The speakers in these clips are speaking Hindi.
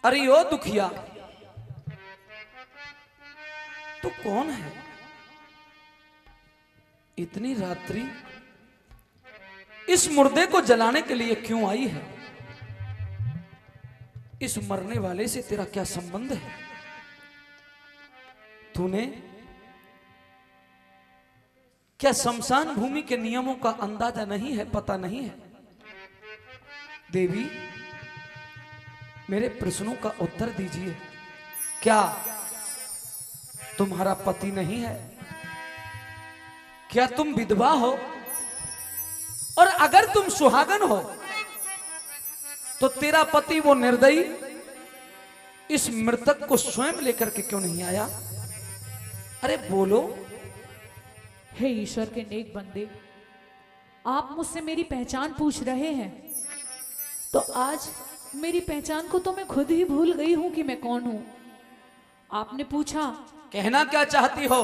अरे ओ दुखिया, तू कौन है? इतनी रात्रि इस मुर्दे को जलाने के लिए क्यों आई है? इस मरने वाले से तेरा क्या संबंध है? तूने क्या शमशान भूमि के नियमों का अंदाजा नहीं है, पता नहीं है? देवी, मेरे प्रश्नों का उत्तर दीजिए। क्या तुम्हारा पति नहीं है? क्या तुम विधवा हो? और अगर तुम सुहागन हो तो तेरा पति वो निर्दयी इस मृतक को स्वयं लेकर के क्यों नहीं आया? अरे बोलो। हे ईश्वर के नेक बंदे, आप मुझसे मेरी पहचान पूछ रहे हैं, तो आज मेरी पहचान को तो मैं खुद ही भूल गई हूं कि मैं कौन हूं। आपने पूछा, कहना क्या चाहती हो?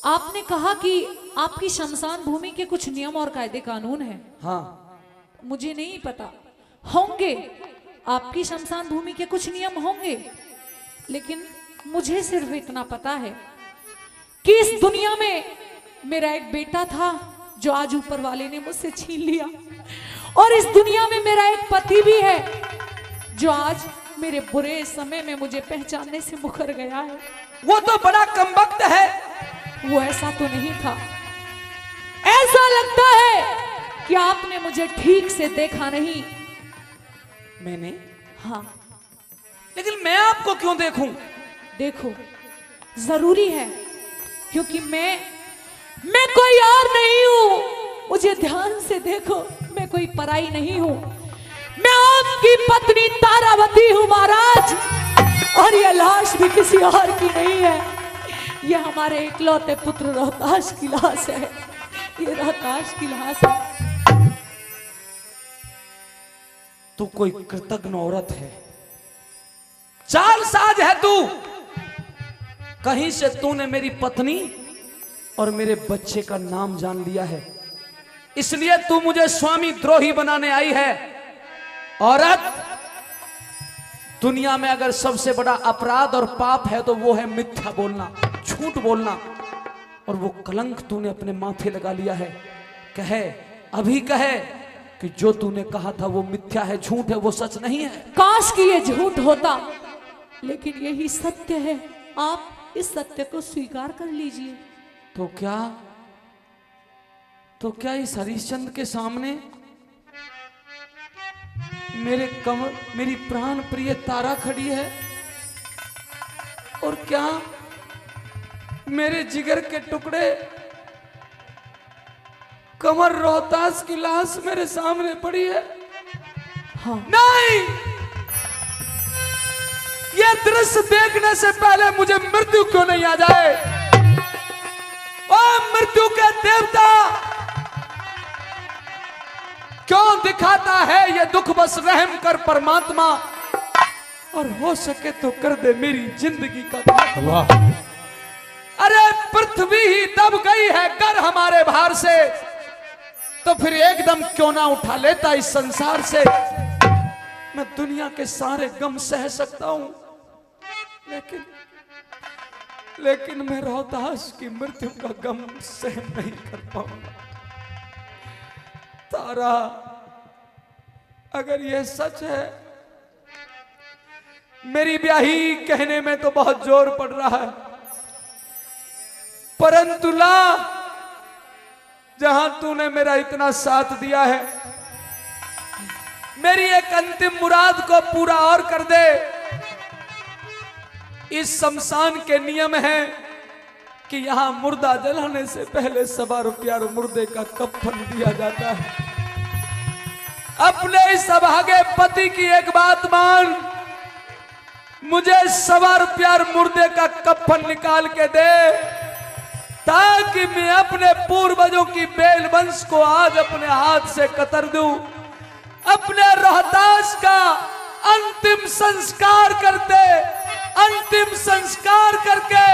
आपने कहा कि आपकी शमशान भूमि के कुछ नियम और कायदे कानून हैं। हाँ, मुझे नहीं पता, होंगे आपकी शमशान भूमि के कुछ नियम होंगे, लेकिन मुझे सिर्फ इतना पता है कि इस दुनिया में मेरा एक बेटा था जो आज ऊपर वाले ने मुझसे छीन लिया, और इस दुनिया में मेरा एक पति भी है जो आज मेरे बुरे समय में मुझे पहचानने से मुकर गया है। वो तो बड़ा कमबख्त है। वो ऐसा तो नहीं था। ऐसा लगता है कि आपने मुझे ठीक से देखा नहीं। मैंने? हाँ, लेकिन मैं आपको क्यों देखूं? देखो, जरूरी है, क्योंकि मैं कोई और नहीं हूं। मुझे ध्यान से देखो, मैं कोई पराई नहीं हूं। मैं आपकी पत्नी तारावती हूं महाराज, और यह लाश भी किसी और की नहीं है। यह हमारे इकलौते पुत्र रोहताश की लाश है। ये रोहताश की लाश है। तू कोई कृतज्ञ औरत है, चालसाज है तू। कहीं से तूने मेरी पत्नी और मेरे बच्चे का नाम जान लिया है, इसलिए तू मुझे स्वामी द्रोही बनाने आई है। औरत, दुनिया में अगर सबसे बड़ा अपराध और पाप है तो वो है मिथ्या बोलना, झूठ बोलना, और वो कलंक तूने अपने माथे लगा लिया है। कहे, अभी कहे कि जो तूने कहा था वो मिथ्या है, झूठ है, वो सच नहीं है। काश कि ये झूठ होता, लेकिन यही सत्य है। आप इस सत्य को स्वीकार कर लीजिए। तो क्या इस हरिश्चंद्र के सामने मेरे कमर, मेरी प्राण प्रिय तारा खड़ी है, और क्या मेरे जिगर के टुकड़े कमर रोहतास की लाश मेरे सामने पड़ी है? हाँ। नहीं, यह दृश्य देखने से पहले मुझे मृत्यु क्यों नहीं आ जाए? ओ मृत्यु के देवता, क्यों दिखाता है ये दुख? बस रहम कर परमात्मा, और हो सके तो कर दे मेरी जिंदगी का खात्मा। अरे पृथ्वी ही दब गई है कर हमारे भार से, तो फिर एकदम क्यों ना उठा लेता इस संसार से। मैं दुनिया के सारे गम सह सकता हूं, लेकिन मैं रोहतास की मृत्यु का गम सहन नहीं कर पाऊंगा। तारा, अगर यह सच है, मेरी ब्याही कहने में तो बहुत जोर पड़ रहा है, परंतु ला, जहां तूने मेरा इतना साथ दिया है, मेरी एक अंतिम मुराद को पूरा और कर दे। इस शमशान के नियम है कि यहां मुर्दा जलाने से पहले 1.25 रुपया मुर्दे का कफन दिया जाता है। अपने इस अभागे पति की एक बात मान, मुझे 1.25 रुपया मुर्दे का कफन निकाल के दे, ताकि मैं अपने पूर्वजों की बेल वंश को आज अपने हाथ से कतर दूं, अपने रोहतास का अंतिम संस्कार करके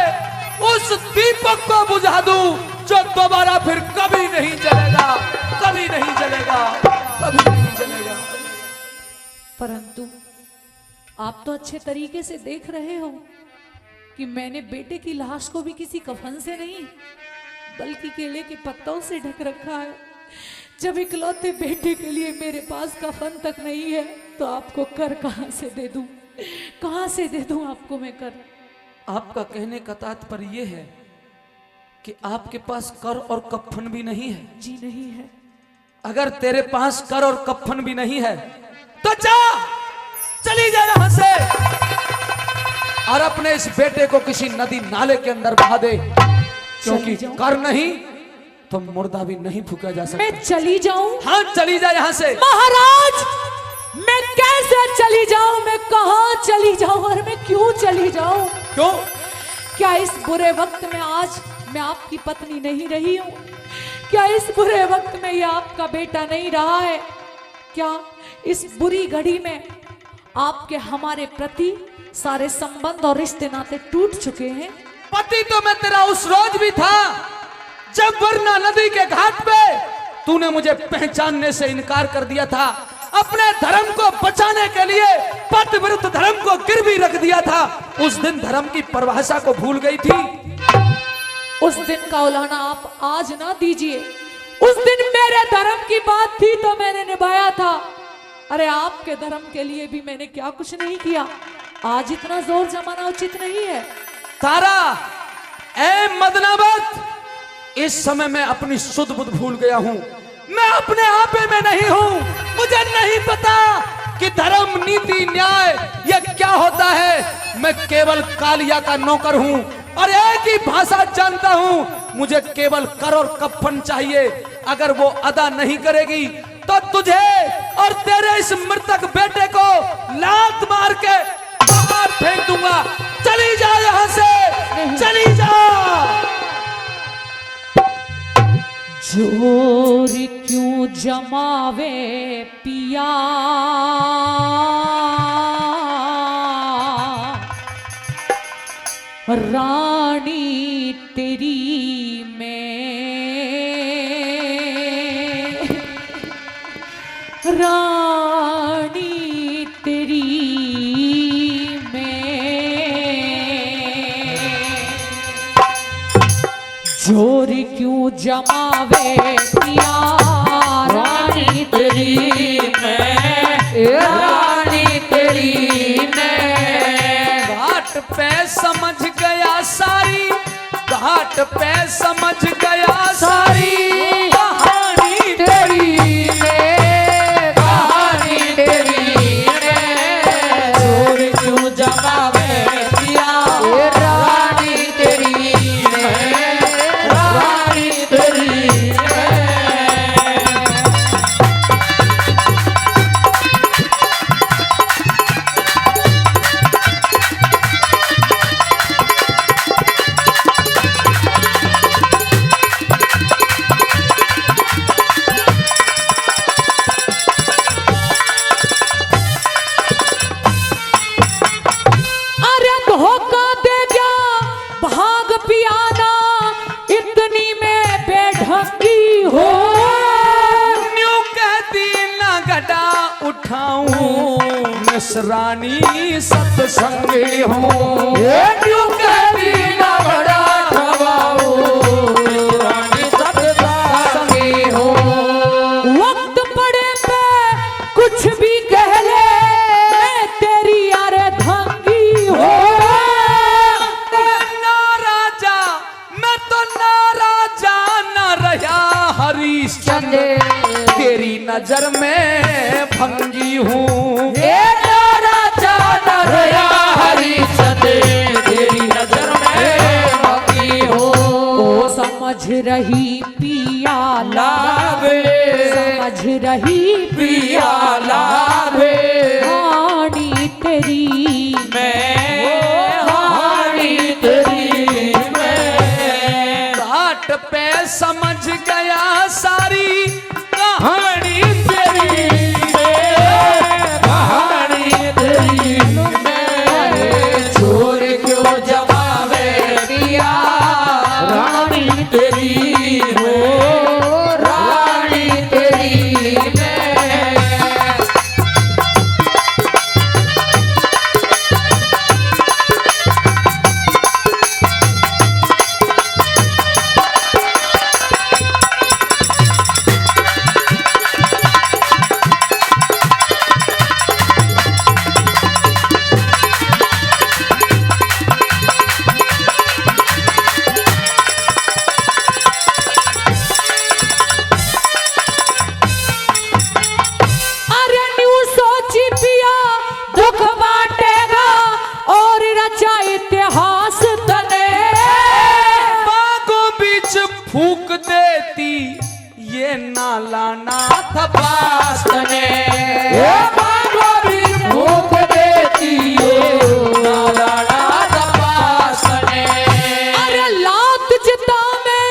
उस दीपक को बुझा दूं जो दोबारा फिर कभी नहीं जलेगा, कभी नहीं जलेगा, कभी नहीं जलेगा। परंतु आप तो अच्छे तरीके से देख रहे हो कि मैंने बेटे की लाश को भी किसी कफन से नहीं बल्कि केले के पत्तों से ढक रखा है। जब इकलौते बेटे के लिए मेरे पास कफन तक नहीं है तो आपको कर कहां से दे दूं? कहां से दे दूं आपको मैं कर? आपका कहने का तात्पर्य ये है कि आपके पास कर और कफन भी नहीं है? जी नहीं है। अगर तेरे पास कर और कफन भी नहीं है तो जा, चली जा यहां से और अपने इस बेटे को किसी नदी नाले के अंदर बहा दे, क्योंकि कर नहीं तो मुर्दा भी नहीं फूका जा सकता। मैं चली जाऊं? हाँ चली जा यहां से। महाराज मैं कैसे चली जाऊं? मैं कहां चली जाऊं और मैं क्यों चली जाऊं? क्यों? क्या इस बुरे वक्त में आज मैं आपकी पत्नी नहीं रही हूं? क्या इस बुरे वक्त में ये आपका बेटा नहीं रहा है? क्या इस बुरी घड़ी में आपके हमारे प्रति सारे संबंध और रिश्ते नाते टूट चुके हैं? पति तो मैं तेरा उस रोज भी था जब वरना नदी के घाट पे तूने मुझे पहचानने से इनकार कर दिया था। अपने धर्म को बचाने के लिए पति विरुद्ध धर्म को गिरवी रख दिया था। उस दिन धर्म की परिभाषा को भूल गई थी। उस दिन का उलाहना आप आज ना दीजिए। उस दिन मेरे धर्म की बात थी तो मैंने निभाया था। अरे आपके धर्म के लिए भी मैंने क्या कुछ नहीं किया। आज इतना जोर जमाना उचित नहीं है। तारा, ए मदनावत, इस समय मैं अपनी सुध बुध भूल गया हूं। मैं अपने आपे में नहीं हूं। मुझे नहीं पता कि धर्म, नीति, न्याय यह क्या होता है। मैं केवल कालिया का नौकर हूं और एक ही भाषा जानता हूं। मुझे केवल कर और कफन चाहिए। अगर वो अदा नहीं करेगी तो तुझे और तेरे इस मृतक बेटे को लात मार के बाहर फेंक दूंगा। चली जा यहां से, चली जा। जोर क्यों जमावे पिया, रानी तेरी मैं, रानी तेरी जोर क्यों जमावे पिया, रानी तेरी मैं, रानी तेरी मैं। घाट पे समझ गया सारी, घाट पे समझ गया सारी कहानी तेरी मैं, कहानी तेरी मैं। जोर क्यों जमावे पिया, रानी तेरी मैं, रानी तेरी मैं। अरे धोखा दे गया भाग पियाना, इतनी में बेढंगी हो। न्यू कहती ना गड़ा उठाऊं, नसरानी सत्संगी हूँ। न्यू कहती ना गड़ा उठाऊं, नसरानी सत्संगी हो। वक्त पड़े पे कुछ भी कह ले, मैं तेरी यार धंगी हो। ना राजा, मैं तो ना राजा न रहा हरिश्चंद्र, तेरी नजर में भंगी हूँ। राजा न रहा हरिश्चंद्र, तेरी नजर में भंगी हो। ओ समझ रही पिया लाभे, समझ रही पिया लाभे, रानी तेरी मैं, रानी तेरी मैं। घाट पे समझ गया सारी कहानी तेरी मैं, कहानी तेरी मैं। जोर क्यों जमावे पिया, रानी तेरी हो, रानी तेरी मैं। कालानाथ वासने भूख देती हो कालानाथ वासने। अरे लात जिता में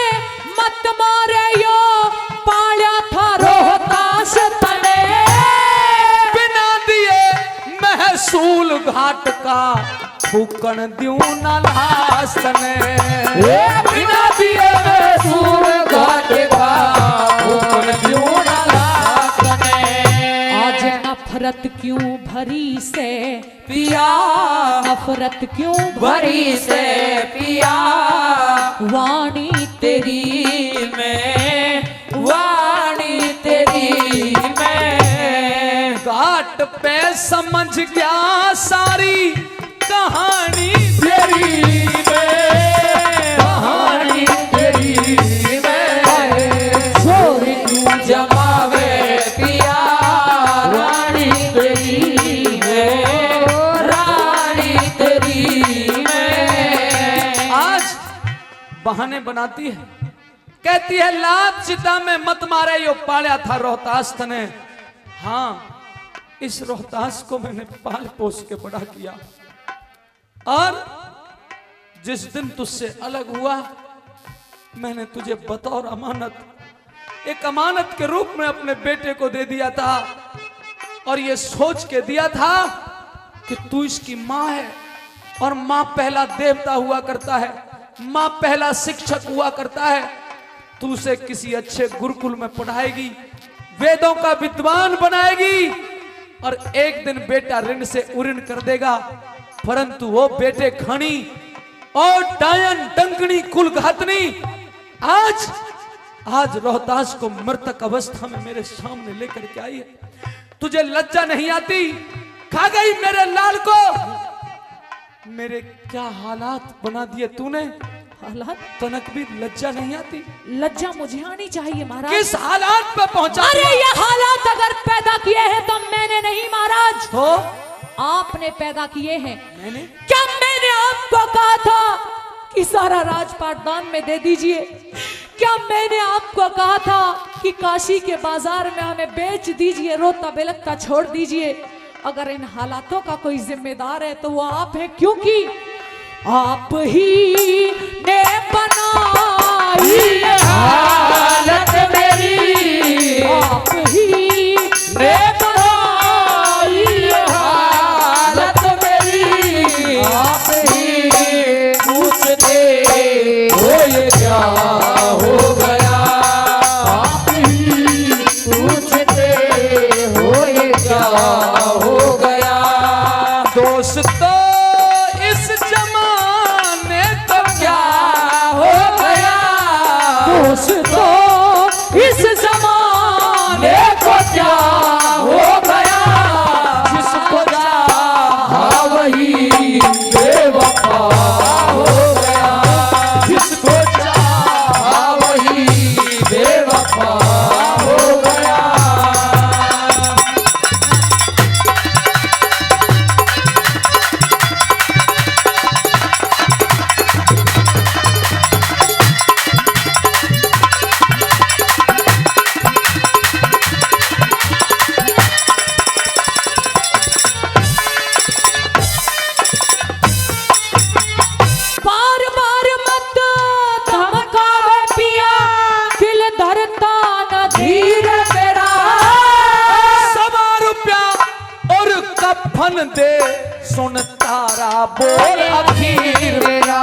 मत मारे यो पाल्या था रोहतास तने। बिना दिए महसूल घाट का फूकन द्यू न लासने। बिना दिए महसूल घाट का फूकन द्यू न लासने। आज नफरत क्यों भरी से पिया नफरत क्यों भरी से पिया वाणी तेरी में वाणी तेरी में। घाट पे समझ गया सारी कहानी तेरी में कहानी तेरी में। छोर क्यों जमावे पिया रानी तेरी में रानी तेरी में। आज बहाने बनाती है, कहती है लात चिता में मत मारे यो पाला था रोहतास तने। हाँ, इस रोहतास को मैंने पाल पोस के बड़ा किया और जिस दिन तुझसे अलग हुआ मैंने तुझे बतौर अमानत, एक अमानत के रूप में अपने बेटे को दे दिया था और ये सोच के दिया था कि तू इसकी माँ है और माँ पहला देवता हुआ करता है, माँ पहला शिक्षक हुआ करता है। तू उसे किसी अच्छे गुरुकुल में पढ़ाएगी, वेदों का विद्वान बनाएगी और एक दिन बेटा ऋण से उऋण कर देगा। परंतु वो बेटे खणी और डायन डंकनी कुलघातनी आज रोहतास को मृतक अवस्था में मेरे सामने लेकर के आई है। तुझे लज्जा नहीं आती? खा गई मेरे लाल को। मेरे क्या हालात बना दिए तूने। हालात तनक भी लज्जा नहीं आती? लज्जा मुझे आनी चाहिए महाराज। किस हालात पे पहुंचा? अरे ये हालात अगर पैदा किए हैं तो मैंने नहीं महाराज, तो आपने पैदा किए हैं। मैंने क्या मैंने आपको कहा था कि सारा राजपाट दान में दे दीजिए? क्या मैंने आपको कहा था कि काशी के बाजार में हमें बेच दीजिए, रोता बेलकता छोड़ दीजिए? अगर इन हालातों का कोई जिम्मेदार है तो वो आप है, क्योंकि आप ही ने बनाई ये हालत मेरी आप ही ने बनाई ये हालत मेरी। आप ही पूछते हो ये क्या हो गया। आप ही पूछते हो ये क्या हो गया। दोस्तों इस जमाने को क्या हो गया। दोस्तों इस जमाने को क्या हो गया। जिसको चाहा वही बेवफा हो गया। जिसको चाहा वही बेवफा हो गया। बार बार मत धमकावे पिया, दिल धरता न धीर मेरा। सवा रुपया और कफन दे सुन तारा बोल अखीर मेरा।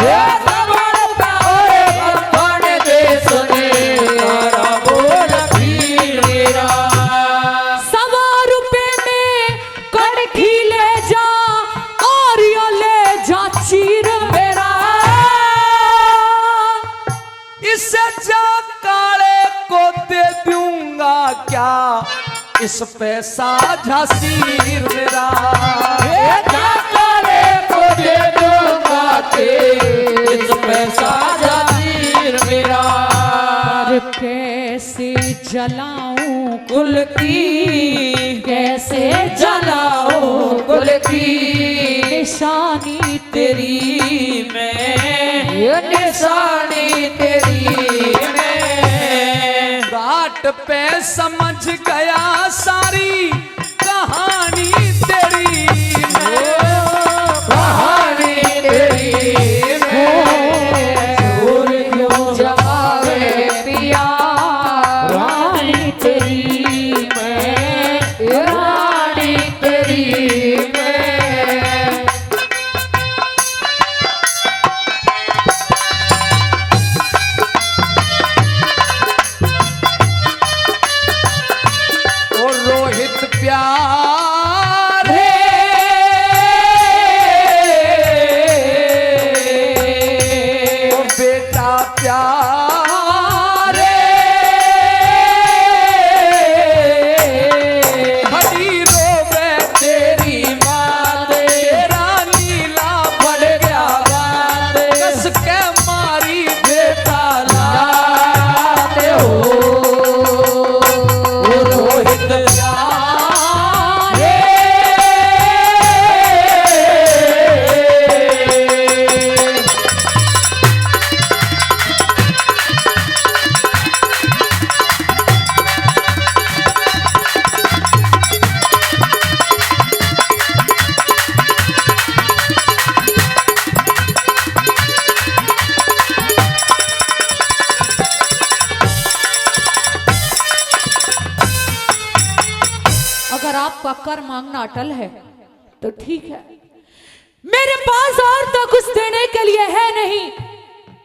ये खबर पाए भगवान दे सुने तारा बोल अखीर मेरा। सवा रुपए में कड़की ले जा और यो ले जा चीर मेरा। इसे जा काले को दे दूंगा क्या, इस पैसा झांसीर मेरा। ये काले को दे दूंगा के इस पैसा जातीर मेरा। पर कैसे जलाऊं कुल की कैसे जलाओ कुल की निशानी तेरी में। ये निशानी तेरी में। घाट पे समझ गया सारी कहानी तेरी मैं, कहानी तेरी मैं, दूर क्यों जावे पिया, रानी तेरी मैं, रानी तेरी मैं। और रोहित प्यार ओ बेटा प्यार खड़ी रोवे तेरी माँ तेरा नीला पड़ गया बात, कस के मारी बेटा लाते हो रोहित अगर आपका कर मांगना अटल है तो ठीक है, मेरे पास और तो कुछ देने के लिए है नहीं।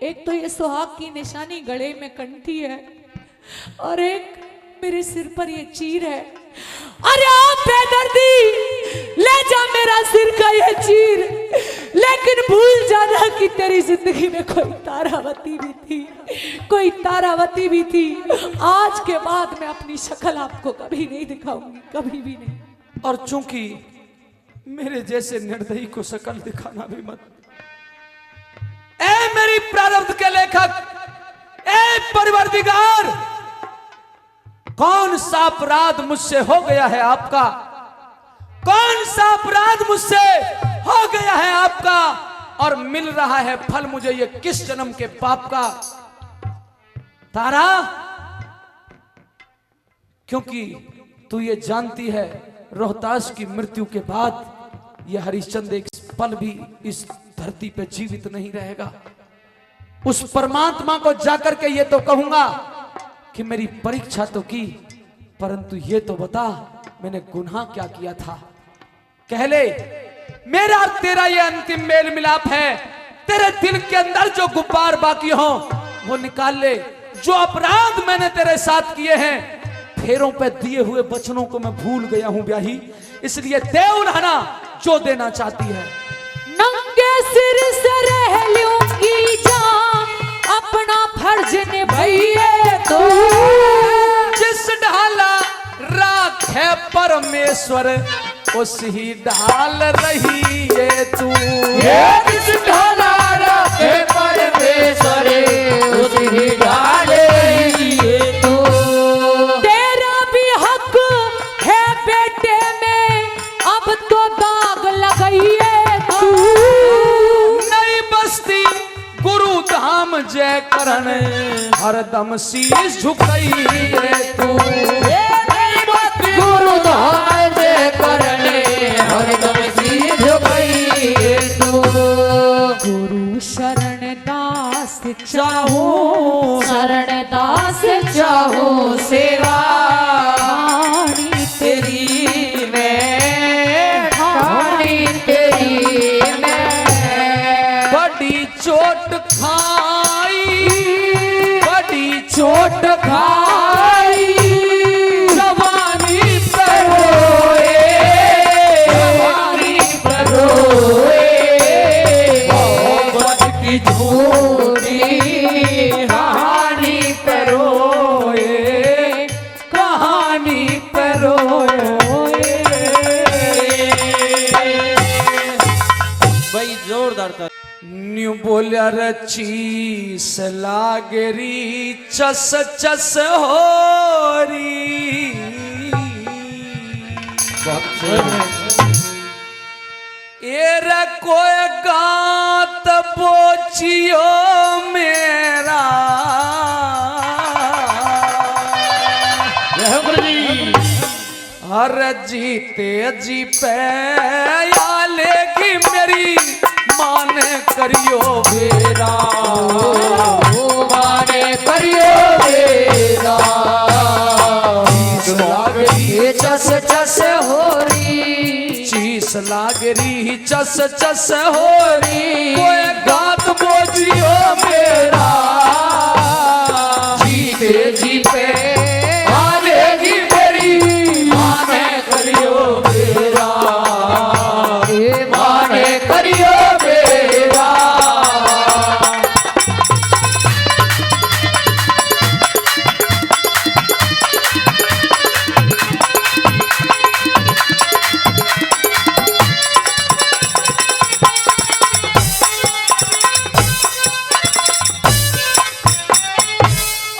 एक तो ये सुहाग की निशानी गले में कंठी है और एक मेरे सिर पर ये चीर है। अरे आप बेदर्दी ले जा मेरा सिर का ये चीर, लेकिन भूल जाना कि तेरी जिंदगी में कोई तारावती भी थी, कोई तारावती भी थी। आज के बाद मैं अपनी शक्ल आपको कभी नहीं दिखाऊंगी, कभी भी नहीं। और चूंकि मेरे जैसे निर्दयी को शक्ल दिखाना भी मत। ए मेरी प्रारब्ध के लेखक, ए परवरदिगार, कौन सा अपराध मुझसे हो गया है आपका, कौन सा अपराध मुझसे हो गया है आपका, और मिल रहा है फल मुझे ये किस जन्म के पाप का। तारा, क्योंकि तू ये जानती है रोहतास की मृत्यु के बाद यह हरिश्चंद्र एक पल भी इस धरती पे जीवित नहीं रहेगा। उस परमात्मा को जाकर के ये तो कहूंगा कि मेरी परीक्षा तो की, परंतु ये तो बता मैंने गुनाह क्या किया था। कह ले, मेरा और तेरा ये अंतिम मेल मिलाप है। तेरे दिल के अंदर जो गुब्बार बाकी हो वो निकाल ले। जो अपराध मैंने तेरे साथ किए हैं, फेरों पे दिए हुए वचनों को मैं भूल गया हूं ब्याही, इसलिए दे उन्हाना जो देना चाहती है। नंगे सिर से रह लूंगी जान, अपना फर्ज निभाइए तो। जिस ढाला राख है परमेश्वर, उस ही ढाल रही है तू। जिस ढाला राख है परमेश्वर, उस ही ढाल रही है तू। तेरा भी हक है बेटे में, अब तो दाग लगाइए तू। नई बस्ती गुरु धाम जय करण, हरदम शीश झुकाइए तू। गुरु धाम जय करने हरदम शीश झुकाइए तू। गुरु शरण दास चाहो शरण दास, चाहो सेवा तेरी मैं, ठाणी तेरी मैं। बड़ी चोट खाई, बड़ी चोट खाई, जवानी पर रोए, जवानी पर रोए। मोहब्बत की झूठी कहानी पर रोए, कहानी पर रोए। भाई जोरदार था। न्यू बोलिया रची सलागरी चस चस होरी। एर कोई गात बोचियो मेरा, हर जीते जी पे या लेगी मेरी माने करियो बेरा, माने करियो बेरा। लागरी चस चस हो री, चीस लागरी चस चस हो री, कोई गात बोझियो मेरा, जीते जी पे आलेगी मेरी माने करियो बेरा, माने करियो बेरा।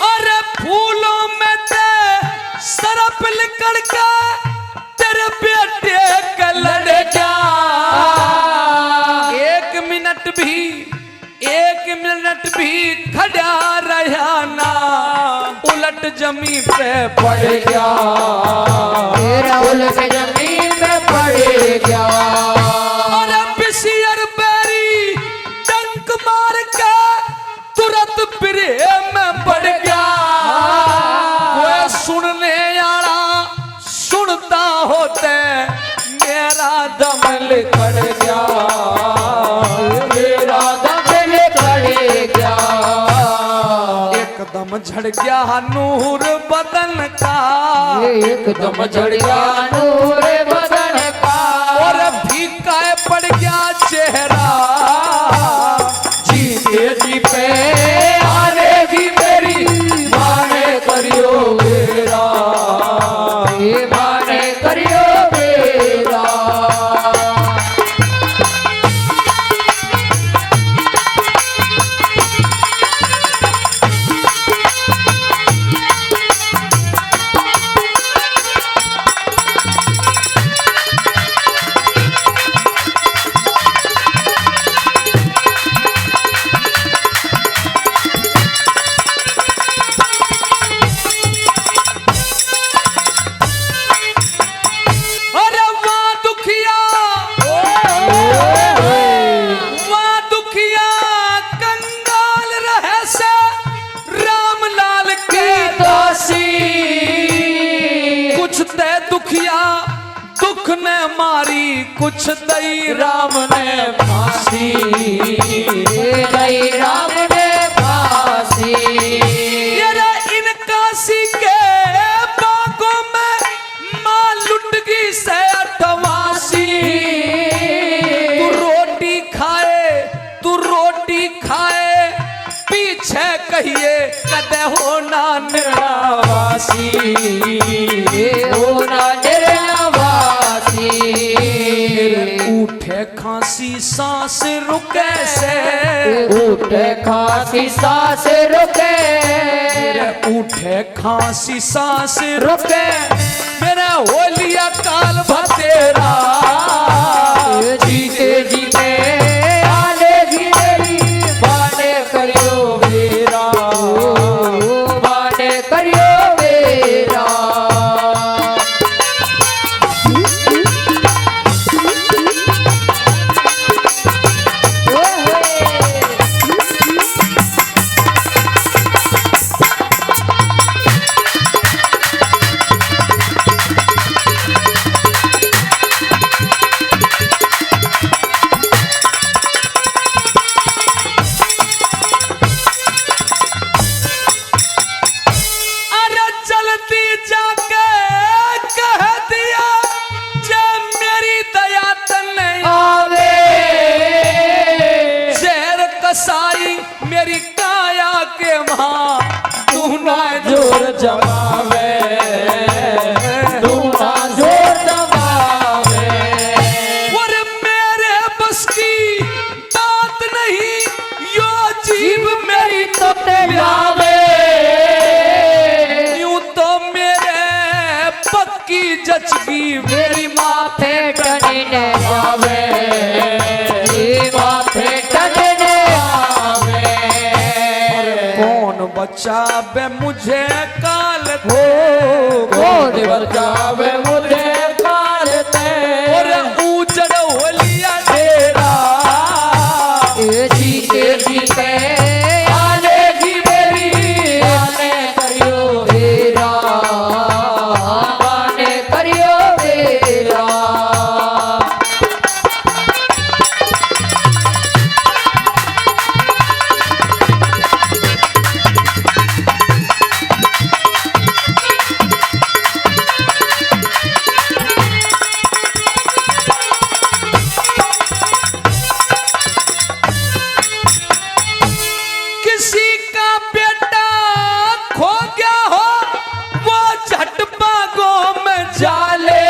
अरे फूलों में ते सरप लिकड़ के तेरे बेटे का लड़का, एक मिनट भी खड़ा रहा ना, उलट जमी पे पड़ गया, तेरा उलट जमीन में पड़ गया। अरे बिसियर बैरी डंक मार के तुरंत प्रेम में पड़ गया, कोई सुनने आला सुनता होते मेरा दम लिकड़ गया, मेरा दम निकल गया। एकदम झड़ गया नूर बदन का, एकदम झड़ गया नूर बदन का, और फीका पड़ गया चेहरा, जीते जी पे आलेगी मेरी माने करियो बेरा, माने करियो बेरा। अरे वाह दुखिया कंगाल रहे से राम लाल के दासी, कुछ ते दुखिया दुख ने मारी, कुछ दई राम ने फांसी, दई राम ने फांसी। तेरा इन काशी के बागों में माँ लुट गई से अठवासी, तू रोटी खाए पीछे कहिए कदे हो ना निर्वासी, होना निर्वासी। उठे खांसी सांस रुके से, उठे खांसी सांस रुके, उठे खांसी सांस रुके, मेरा होलिया काल बतेरा, जीते जीते आलेगी मेरी माने करियो बेरा, माने करियो बेरा। अरे जल्दी जाके कह दिया जब मेरी दया तन आवे शहर कसाई मेरी काया के वहां तू ना जोर जमावे, तू ना जोर दबावे। और मेरे बस की बात नहीं यो जीव मेरी तो प्यावे, यूं तो मेरे पक्की जचगी मेरी माथे टने आवे, माथे टने आवे। कौन बच्चा बचावे मुझे काल हो कौन बचावे मुझे कालते और ऊजड़ होलिया तेरा जीते जीते आलेगी मेरी आने करियो मेरा आने करियो मेरा किसी का बेटा खो गया हो वो झट बागों में जाले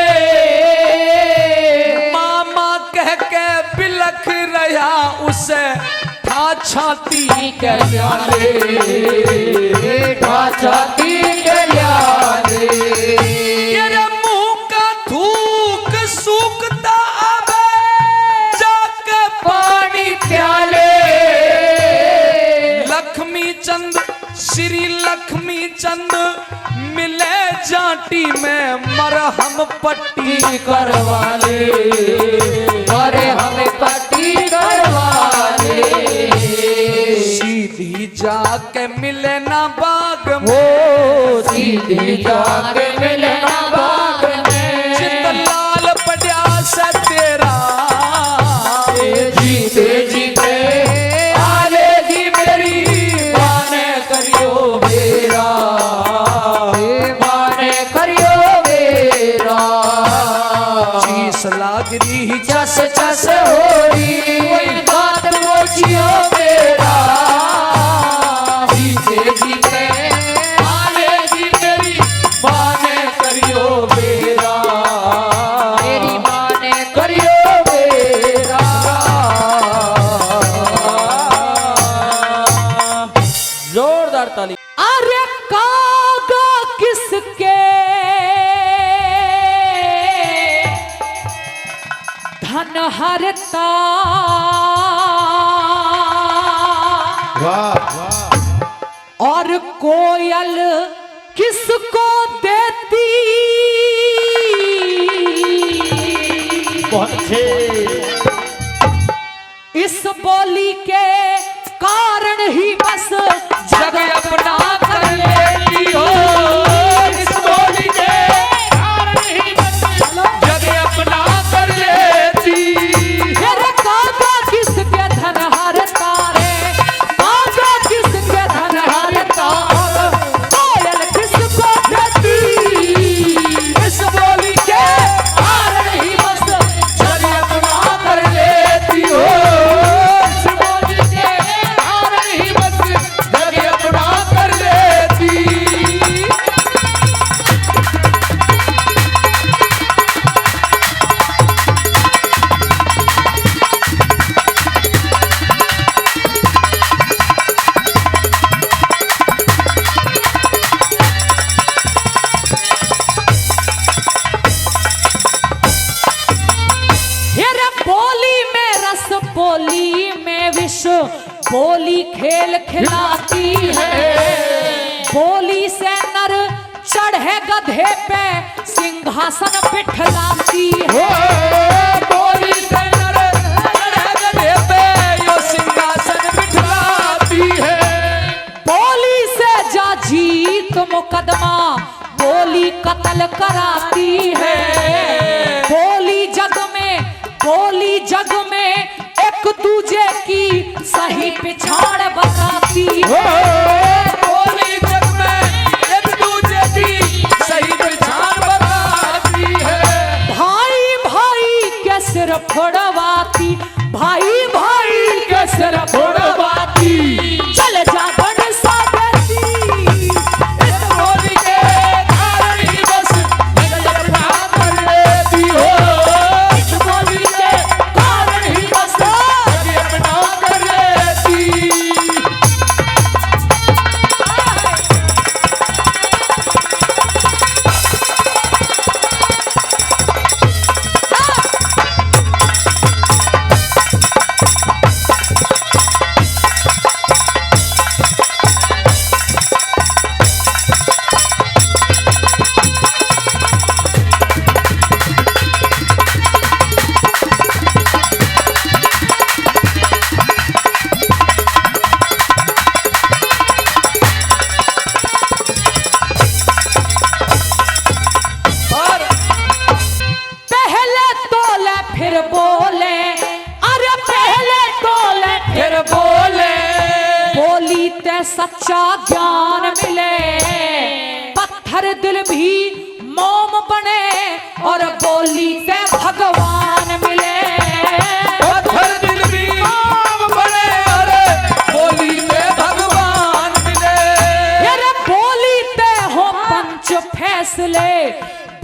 मामा कह के बिलख रहा उसे था छाती के प्याले छाती के यादे तेरे मुंह का थूक सूखता आवे जाके पानी प्याले लक्ष्मी चंद श्री लक्ष्मी चंद मिले जाटी में मरहम पट्टी करवा ले अरे हमें पट्टी करवा ले सीधी जाके मिले ना बाग में हो सीधी जाके मिलना बाग में चितलाल पड़ा से तेरा जीते जीते आलेगी मेरी माने करियो मेरा माने करियो मेरा चीस लाग रही चस चस होरी कोई बात मोचियो मेरा जीते जीते आलेगी मेरी माने करियो मेरा मेरी माने करियो मेरा जोरदार ताली अरे कागा किसके धन हरता और कोयल किसको देती इस बोली के कारण ही बस जग अपना कर लेती हो इस बोली के कारण ही बस जग अपना कर लेती मेरे कागा किसके धन हरता रे कागा किसके धन हरता कोयल किसको देती इस बोली के कारण ही बस जग अपना कर लेती हो इस बोली के कारण ही बस जग अपना कर लेती हेरा बोली में रस बोली में विष बोली खेल खिलाती है बोली से नर चढ़े गधे पे सिंहासन बिठलाती है बोली से नर चढ़े गधे पे यो सिंहासन बिठलाती है बोली से जा जीत मुकदमा बोली कत्ल कराती है बोली जग में एक दूजे की सही पिछाड़ बताती है बोली जग में एक दूजे की सही पहचान बताती है भाई भाई के सिर फोड़वाती भाई भाई के सिर फोड़वाती चल जा बड़ सागती इस बोली के कारण ही बस जग अपना कर लेती हो इस बोली के कारण ही बस जग अपना कर लेती में सच्चा ज्ञान मिले, पत्थर दिल भी मोम बने और बोली से भगवान मिले। पत्थर दिल भी मोम बने और बोली से भगवान मिले। अरे बोली ते हो पंच फैसले,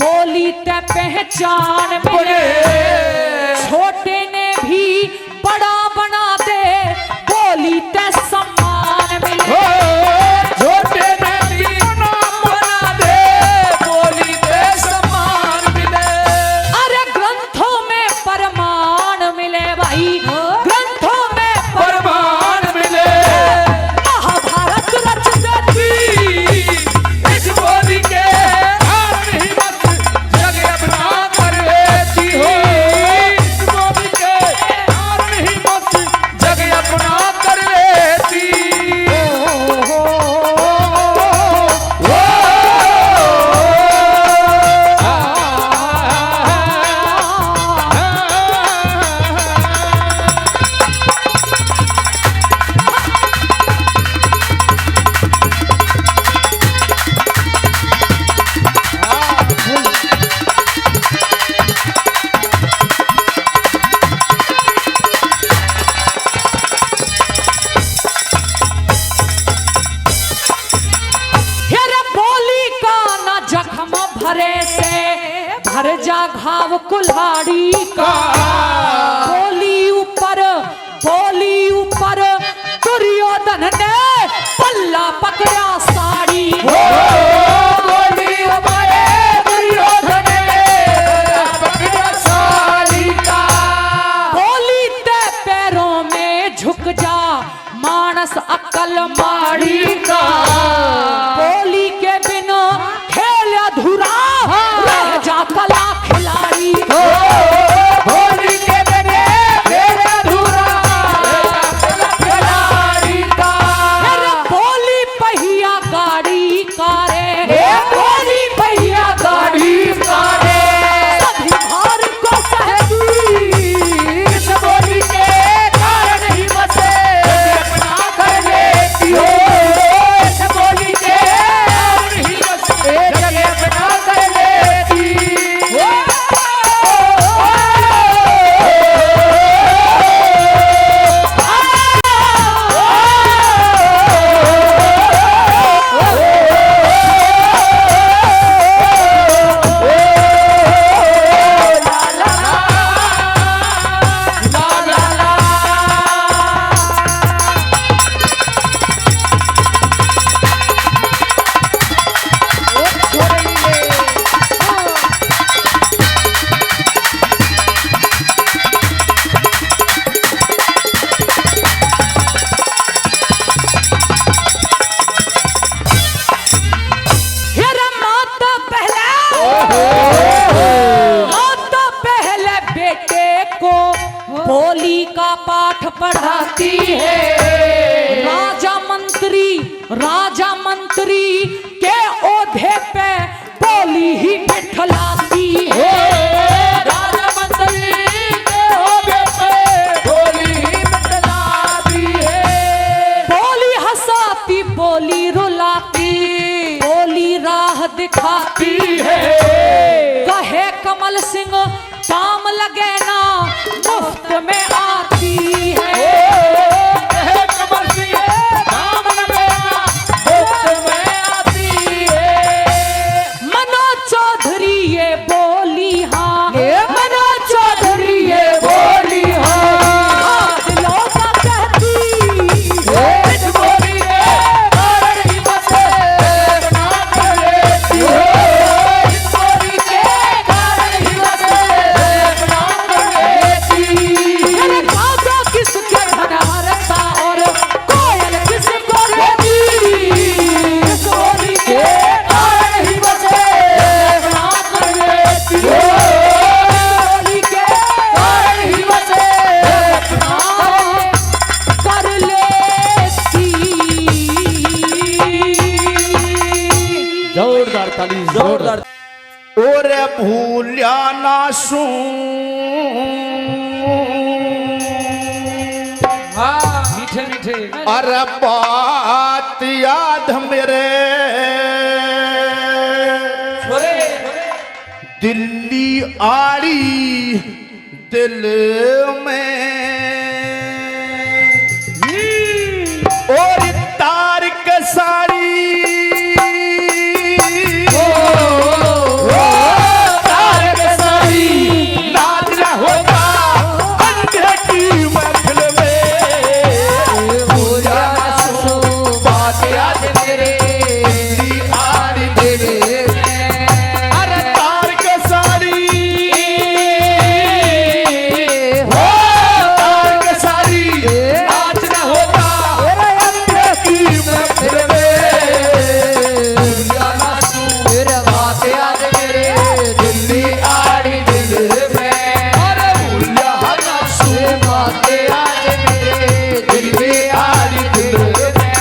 बोली ते पहचान मिले। छोटे ने भी बड़ा बना दे, बोली ते सम्मान मिले। छोटे ने भी बना दे, बोली ते सम्मान मिले। अरे ग्रंथों में प्रमाण मिले भाई, ग्रंथों में प्रमाण मिले। महाभारत रच देती इस बोली के कारण ही मत जग अपना कर लेती हो। इस बोली के कारण ही मत जग अपना कर लेती। हेरे बोली का ना जख्म भरे से भर जा घाव कुल्हाड़ी का। बोली ऊपर दुर्योधन ने पल्ला पकड़ा साड़ी। बोली हमारे दुर्योधन ने पकड़ा साड़ी का। बोली ते पैरों में झुक जा मानस अकल माड़ी का। बोली के बिना खेल अधूरा रह जा कला खिलाड़ी। बोली के बिना खेल अधूरा खिलाड़ी का। अरे बोली पहिया गाड़ी कारे, बोली भैया गाड़ी कारे। सभी भार को सहती। इस बोली के कारण ही बसे अपना कर लेती हो। इस बोली के कारण ही बसे जग अपना कर लेती हो। हेरे माता पहले बेटे को बोली का पाठ पढ़ाती है। राजा मंत्री के ओढ़े पे बोली ही बिठलाती है। राजा मंत्री के ओढ़े पे बोली ही बिठलाती है। बोली हंसाती, बोली रुलाती, बोली राह दिखाती है। कहे कमल सिंह काम लगे ना मुफ्त में आती है। कमल सिंह काम लगेगा मुफ्त में आती है। मनोज चौधरी ये बोली हाँ, मनोज चौधरी ये बोली हाँ। दिलों का कहती। इस बोली के कारण ही बसे अपना कर लेती हो। इस बोली के कारण ही बसे अपना कर लेती। अरे काका किसके भनारता और कोयल किसको रहती। इस बोली के कारण ही बसे अपना कर लेती हो। इस बोली के कारण ही बसे अपना कर लेती। जोरदार ताली जोरदार। ओरे भूलिया ना सू हाँ मीठे मीठे अरे बात दिल्ली आड़ी दिल में और तार के साड़ी तार के साड़ी नाच न होता अंधे की महफिल में पूजा सो बात याद मेरे दिल्ली आड़ी दिल में अरे तार के साड़ी हो तार के साड़ी नाच न होता अंधे की महफिल में पूजा सो मेरे बात याद मेरे दिल्ली आड़ी दिल में अरे भूलिया ना से बात याद मेरे दिल्ली आड़ी दिल में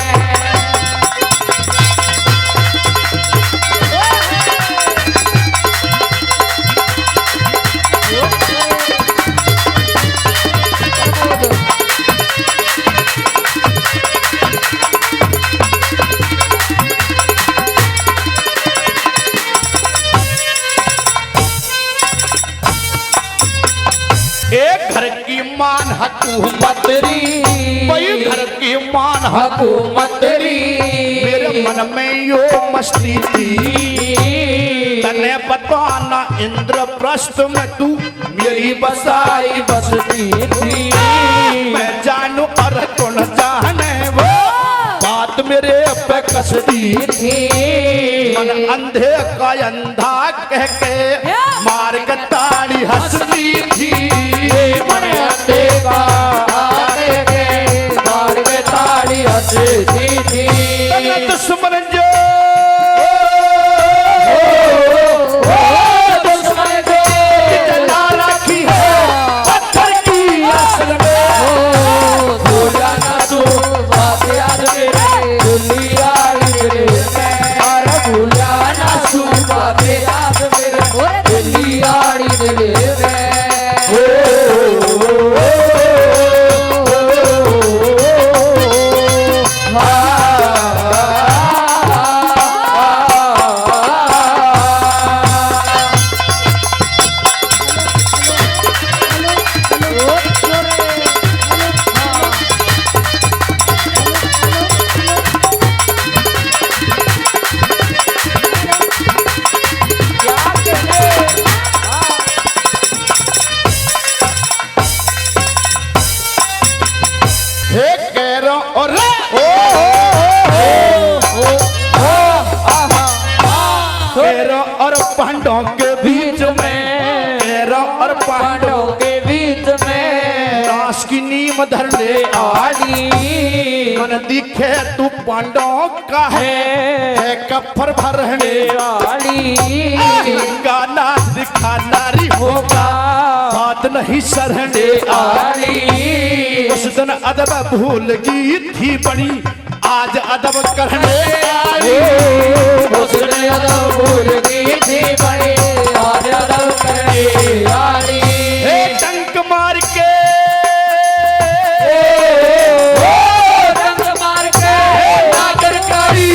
एक घर की मान हुकूमत वही घर की मान हुकूमत री मेरे मन में यो मस्ती थी तने बताना इंद्रप्रस्थ में तू मेरी बसाई बसती थी मैं जानू और कौन जाने वो बात मेरे पे कसती थी मन अंधे का अंधा कह के मार के ताड़ी हंसती थी मन अंधे का आगे के मार के ताड़ी हंसती थी तने दुश्मन जो दुश्मन को जला रखी है पत्थर की असल में भूला ना तू बात याद मेरे दिल्ली आड़ी दिल में अरे भूला ना तू बात याद मेरे दिल्ली आड़ी दिल में हे कैरो और कैरो और पांडवों के बीच में कैरो और पांडवों के बीच में दास की नीम धर ले आड़ी मन दिखे तू पांडवों का है कफर भरने वाली गाना दिखा नारी होगा बात नहीं सरने आड़ी उस दिन अदब भूल गई थी बड़ी आज अदब करने आई उसने अदब भूल गई थी बड़ी आज अदब करने वाली हे टंक मार के रंग मार के नागर कारी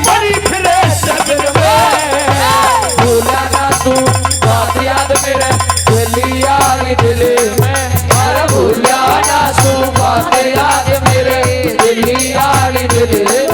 बड़ी फिरे शहर में भूला ना तू बात याद मेरे दिल्ली आड़ी दिल में अरे भूला ना तू बात याद मेरे दिल्ली आड़ी दिल में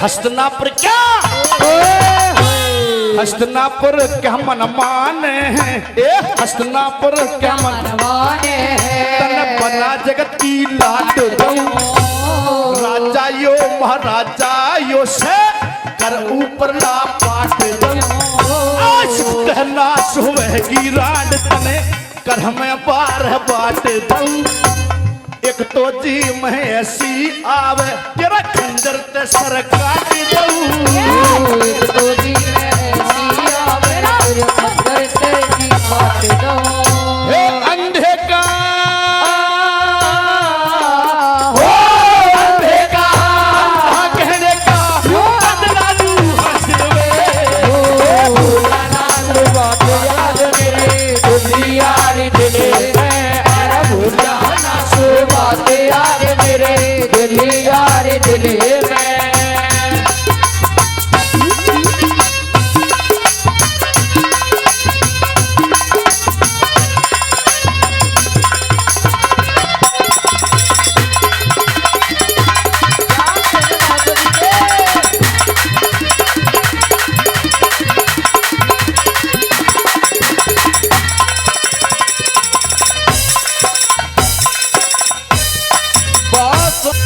हस्तनापुर क्या हस्तनापुर क्या मन माने हैं ए हस्तनापुर क्या मन मनवाने तन बना जगत की लाट दऊं राजा यो महाराजा यो से कर ऊपर ला पाट दऊं आज कहना सुवेगी राड तने कर हमें बारह बाट दऊं एक तो जी में ऐसी आवे तेरा खंजर ते सर काट दऊं एक दो दिन ऐसी आवे तेरे मगर तेरी काट दो हे अंधे का हो अंधे का हाँ कहने का बदला लूं हंसवे भूला ना तू बात याद मेरे दिल यार दिले में अरे भूला ना तू बात याद मेरे दिल यार दिले में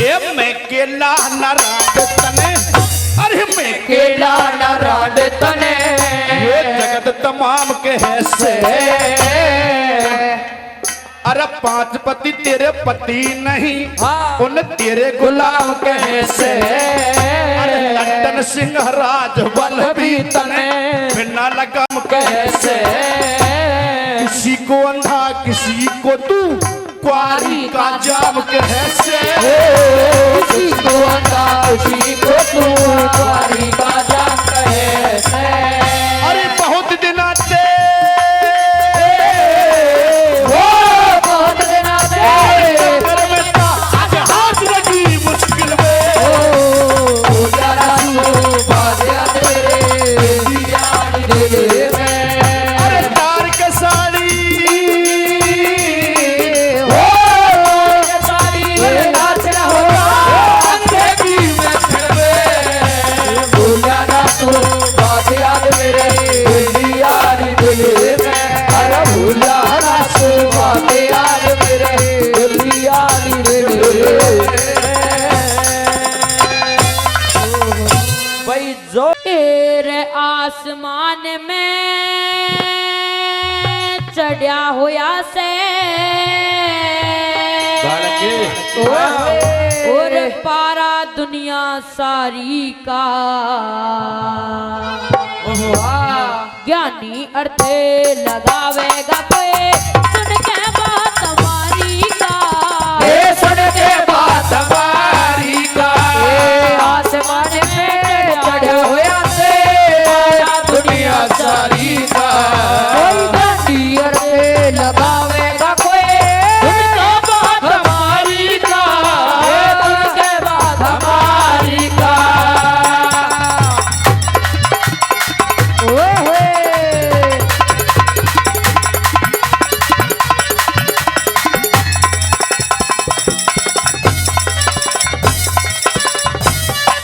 ए मैं केला नाराज तने अरे मैं केला नाराज तने ये जगत तमाम के है से अरे पांच पति तेरे पति नहीं उन तेरे गुलाम के से अरे लंदन सिंह राज बल भी तने बिना लगम कैसे किसी को अंधा किसी को तू क्वारी का जाम कैसे किसी को अंधा किसी को तू क्वारी का जाम कैसे अरे बहुत दिन आते हो बहुत दिन आते आज हाथ लगी मुश्किल में ओ जरा सुनो बात याद मेरे याद दिल में अरे तार के साड़ी हो सारी नाच ना होगा अंधेरी में फिर में भूला ना तू बात याद मेरे दिल याद दिल में अरे भूला ना तू बात याद मेरे दिल याद दिल में भाई जो तेरे आसमान में चढ़िया होया से और पारा दुनिया सारी का ज्ञानी अर्थ लगावेगा कोई सुन के बात हमारी का सुन के बात हमारी का आसमान में चढ़ा होया से दुनिया सारी का कोई गांडियर पे लगावेगा कोई उनका बात हमारी का उनके बात हमारी का ओए होए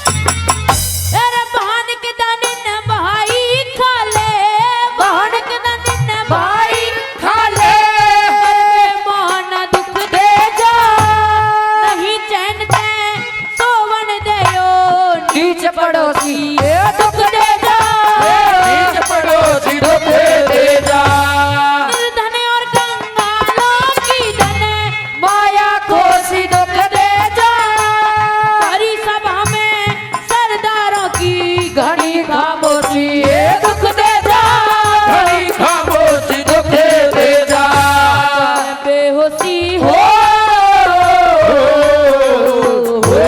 तेरे बहन के दाने न भाई खा ले बहन के दाने न भाई खा ले मोहन दुख दे जा नहीं चैन दे सोवन दे यो नीच पड़ोसी ये दुख दे जा नीच पड़ोसी दुख दे जा निर्धन और कंगालों की धन माया कोसी दुख दे जा सारी सभा में सरदारों की घड़ी खामोशी ये दुख दे जा घड़ी खामोशी दुख दे जा बेहोशी हो हो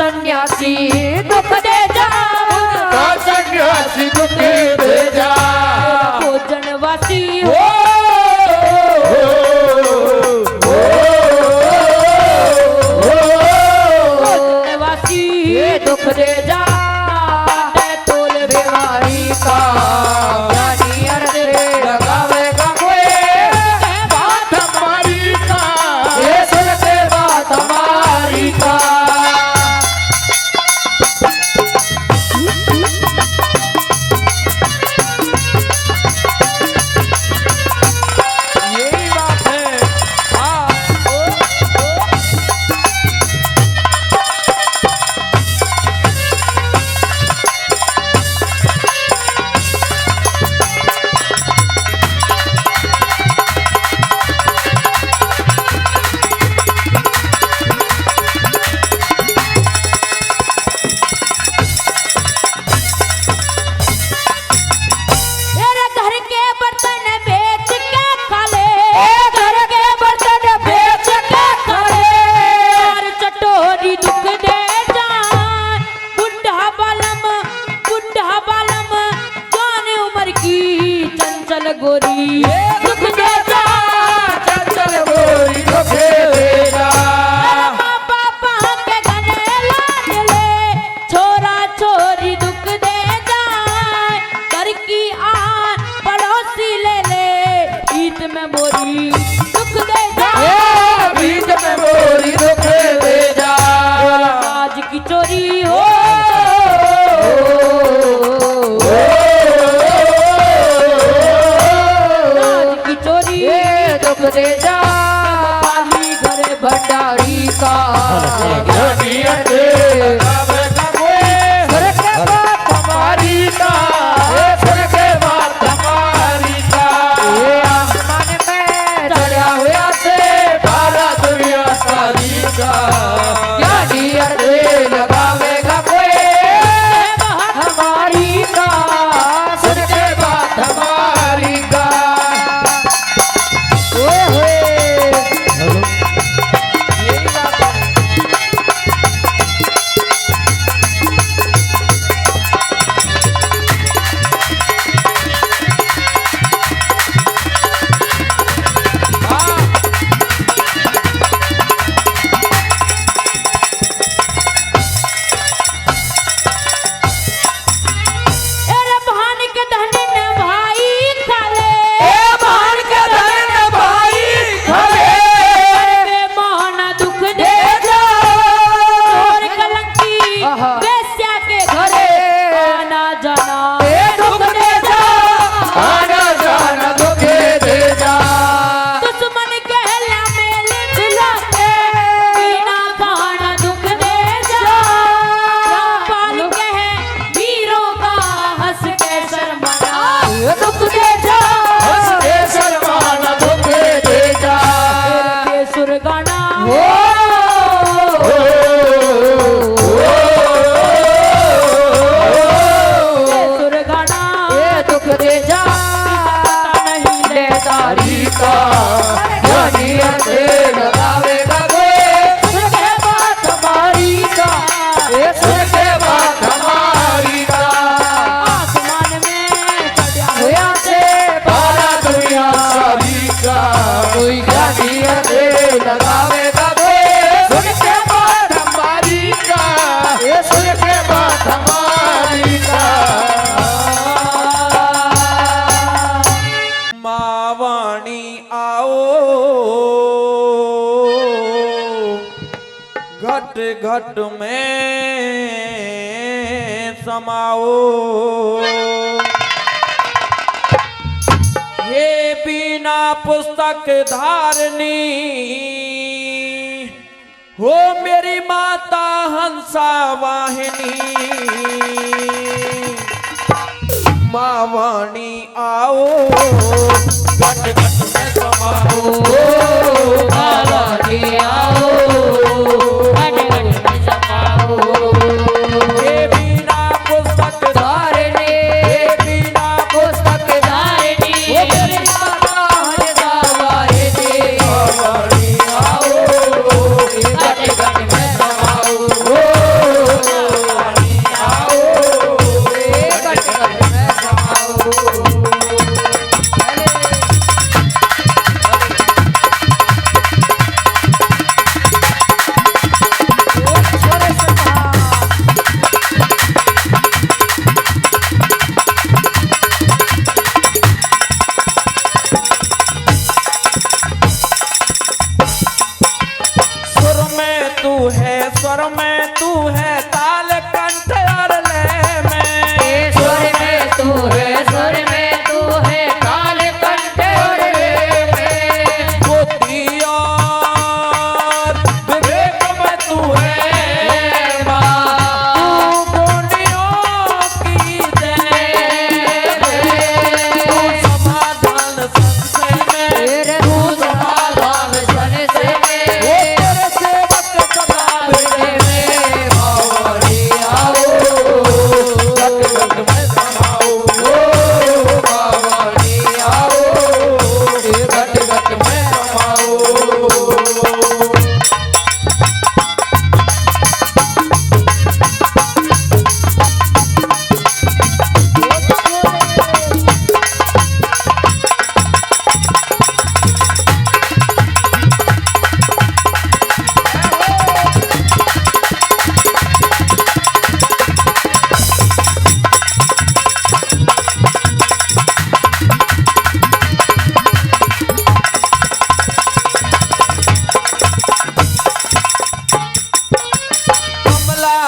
सन्यासी दुख दे जा सन्यासी दुख दे जा भोजनवासी हो भोजनवासी दुख दे जा तोल बीमारी का ज्ञानी अर्थ लगावेगा कोई बात हमारी का ये सुन के बात हमारी का यही बात है। हाँ मेरे घर के बर्तन बेच के खा ले, घर के बर्तन बेच के खा ले, और चटोरी दुख दे जाए, बुढ़ा बालम जान उम्र की चंचल गोरी दुख दे जाए, चंचल गोरी दुख दे जा माँ पापा के गले लाड ले, छोरा छोरी दुख दे जाए, घर की आन पड़ोसी ले ले, ईद में मोरी दुख दे जाए, बीच में मोरी दुख दे जा आज की चोरी हो आज की चोरी दुख दे जा पाली घर भंडारी का ज्ञानी अर्थ लगावेगा कोई घर के बात हमारी का घर के बात हमारी का ये आसमान में चढ़ा हुआ से बारा दुनिया सारी का ज्ञानी अर्थ लगावेगा कोई हमारी का सुन के बात हमारी का ओए होए यही बात है अरे बहन के धन भाई खा ले, बहन के धन भाई खले वे मोहना दुख दे जा चोर कलंकी आहा। वेश्या के घरे आना जाना ए दुख दे जा आना जाना दुख दे जा दुश्मन कहला में लिखला के बिना खाना दुख दे जा, रामपाल कहे वीरों का हंस के शर्माना ए दुख दे जा हंस के शर्माना दुख दे जा के सुरगाना के सुरगाना ए दुख दे जा नहीं ले दारी का ज्ञानी अर्थ लगावेगा कोई सुन के बात हमारी का ये सुन के बात हमारी का आसमान में चढ़ा हुआ से बारा दुनिया सारी का कोई ज्ञानी अर्थ लगावेगा कोई सुन के बात हमारी का ये सुन के बात हमारी का मावाणी आओ घट घट में समाओ, हे बिना पुस्तक धारनी हो मेरी माता हंसा वाहिनी, मावाणी आओ घट घट में समाओ, मावाणी आओ घट घट में समाओ, हे बिना पुस्तक धारनी हे बिना पुस्तक धारनी वो तेरी माता हंसा वाहिनी, मावाणी आओ घट घट में समाओ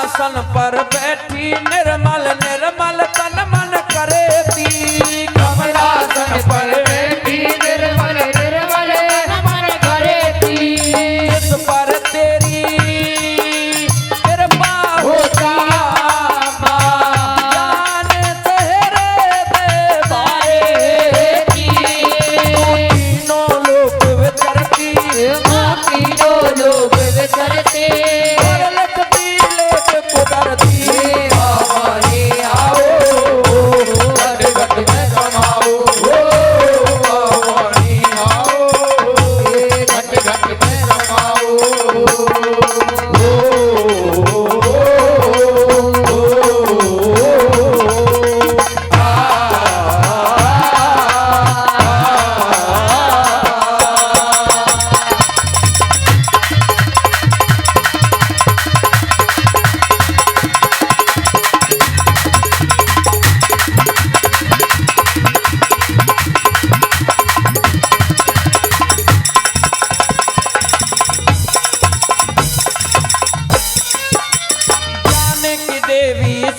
कमलासन पर बैठी निर्मल निर्मल तन मन करेती कमलासन पर बैठी निर्मल निर्मल तन मन करेती इस पर तेरी कृपा होता जान तेरे दरबारे की तीनों लोग विचरती तीनों लोग विचरते और लगती लेख कुदरती हमारी आओ घट घट में कमाओ हमारी आओ घट घट में कमाओ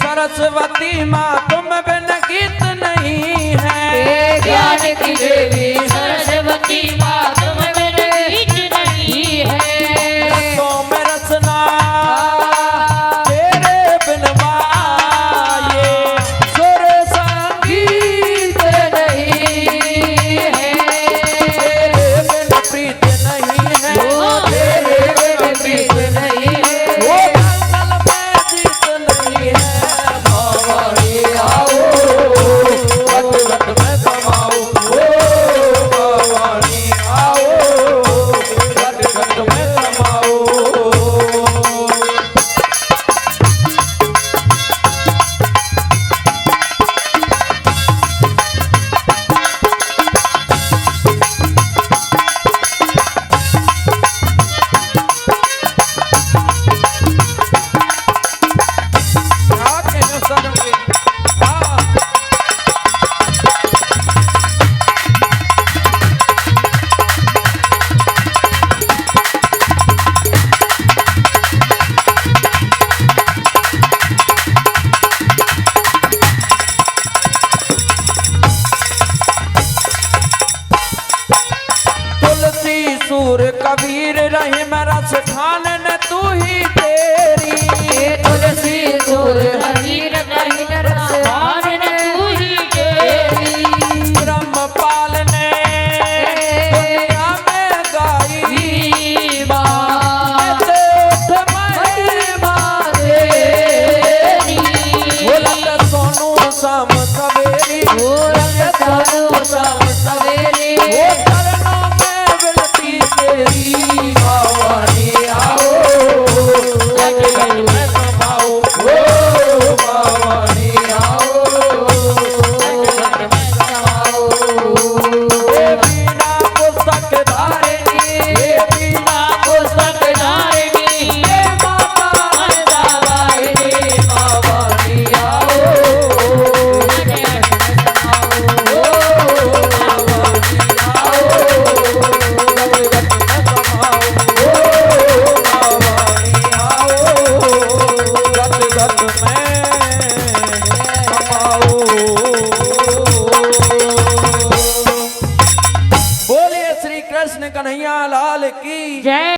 सरस्वती माँ तुम बिन गीत नहीं है ज्ञान की देवी सरस्वती माँ तुम बिन गीत नहीं है तो मैं रचना तेरे बिन माये सुर संगीत नहीं है तेरे बिन प्रीत नहीं है तेरे बिन प्रीत नहीं है वो मंगल में जीत नहीं है सूर कबीर रहीम रस खान न तू ही तेरी तुलसी सूर कबीर रहीम रस खान न तू ही तेरी ब्रह्मपाल ने दुनिया में गाई बात उठ महिमा तेरी बोलत सोनू शाम सवेरी बोलत सोनू शाम सवेरी तेरी भवानी आओ घट घट में कमाओ भवानी आओ घट घट में कमाओ ये बिना पुस्तक धारिणी ये बिना पुस्तक धारिणी ये माता दावाहिनी भवानी आओ घट घट में कमाओ भवानी आओ बोलिए श्री कृष्ण कन्हैया लाल की जय।